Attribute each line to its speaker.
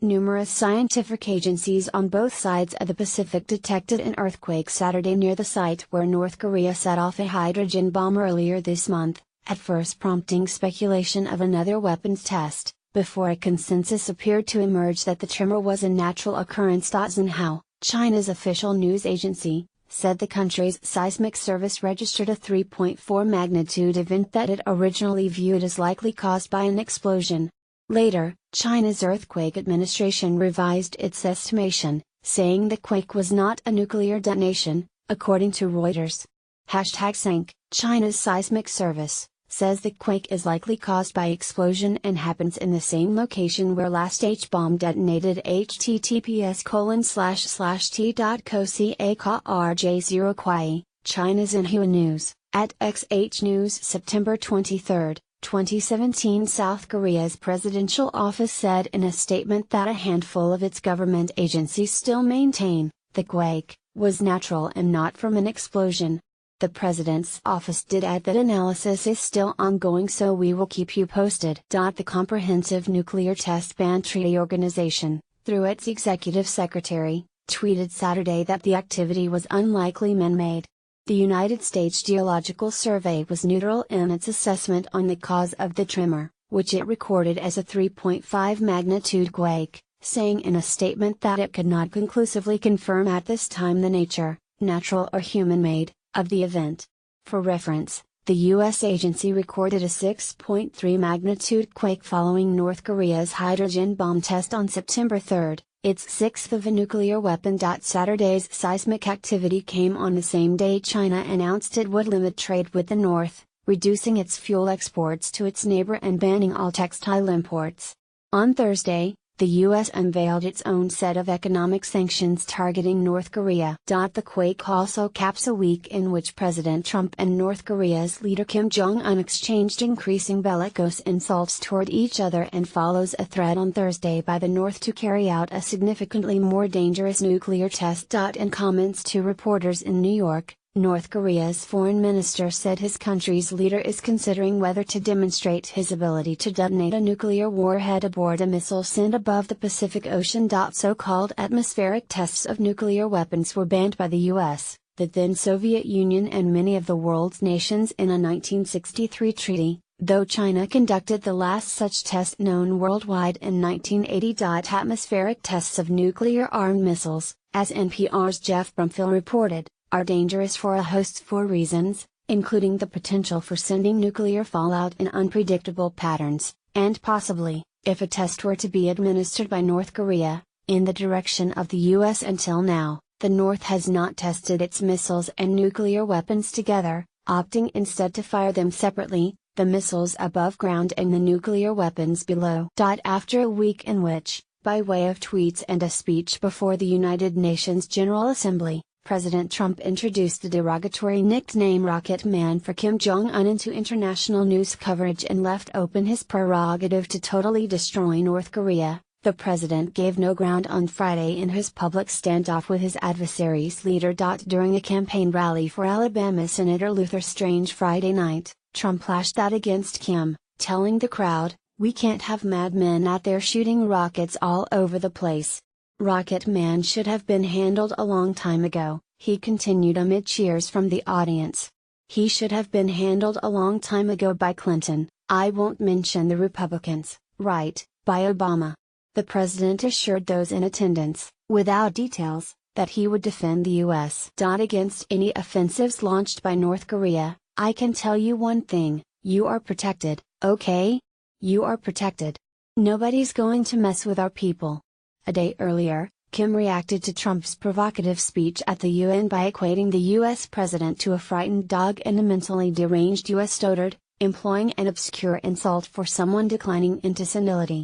Speaker 1: Numerous scientific agencies on both sides of the Pacific detected an earthquake Saturday near the site where North Korea set off a hydrogen bomb earlier this month, at first prompting speculation of another weapons test, before a consensus appeared to emerge that the tremor was a natural occurrence. Xinhua, China's official news agency, said the country's seismic service registered a 3.4 magnitude event that it originally viewed as likely caused by an explosion. Later, China's earthquake administration revised its estimation, saying the quake was not a nuclear detonation, according to Reuters. #Sync, China's seismic service, says the quake is likely caused by explosion and happens in the same location where last H-bomb detonated. https://t.co.ca/rj0 Kwai, China's Xinhua News, at XH News September 23, 2017. South Korea's presidential office said in a statement that a handful of its government agencies still maintain the quake was natural and not from an explosion. The president's office did add that analysis is still ongoing, so we will keep you posted. The Comprehensive Nuclear Test Ban Treaty Organization, through its executive secretary, tweeted Saturday that the activity was unlikely man-made. The United States Geological Survey was neutral in its assessment on the cause of the tremor, which it recorded as a 3.5 magnitude quake, saying in a statement that it could not conclusively confirm at this time the nature, natural or human-made, of the event. For reference, the U.S. agency recorded a 6.3 magnitude quake following North Korea's hydrogen bomb test on September 3, its sixth of a nuclear weapon. Saturday's seismic activity came on the same day China announced it would limit trade with the North, reducing its fuel exports to its neighbor and banning all textile imports. On Thursday, the U.S. unveiled its own set of economic sanctions targeting North Korea. The quake also caps a week in which President Trump and North Korea's leader Kim Jong-un exchanged increasing bellicose insults toward each other and follows a threat on Thursday by the North to carry out a significantly more dangerous nuclear test. In comments to reporters in New York, North Korea's foreign minister said his country's leader is considering whether to demonstrate his ability to detonate a nuclear warhead aboard a missile sent above the Pacific Ocean. So-called atmospheric tests of nuclear weapons were banned by the U.S., the then Soviet Union and many of the world's nations in a 1963 treaty, though China conducted the last such test known worldwide in 1980. Atmospheric tests of nuclear-armed missiles, as NPR's Jeff Brumfield reported, are dangerous for a host of reasons, including the potential for sending nuclear fallout in unpredictable patterns, and possibly, if a test were to be administered by North Korea, in the direction of the U.S. Until now, the North has not tested its missiles and nuclear weapons together, opting instead to fire them separately, the missiles above ground and the nuclear weapons below. After a week in which, by way of tweets and a speech before the United Nations General Assembly, President Trump introduced the derogatory nickname Rocket Man for Kim Jong-un into international news coverage and left open his prerogative to totally destroy North Korea, the president gave no ground on Friday in his public standoff with his adversary's leader. During a campaign rally for Alabama Senator Luther Strange Friday night, Trump lashed out against Kim, telling the crowd, "We can't have madmen out there shooting rockets all over the place. Rocket Man should have been handled a long time ago," he continued amid cheers from the audience. "He should have been handled a long time ago by Clinton, I won't mention the Republicans, right, by Obama." The president assured those in attendance, without details, that he would defend the U.S. Against any offensives launched by North Korea. "I can tell you one thing, you are protected, okay? You are protected. Nobody's going to mess with our people." A day earlier, Kim reacted to Trump's provocative speech at the UN by equating the U.S. president to a frightened dog and a mentally deranged U.S. dotard, employing an obscure insult for someone declining into senility.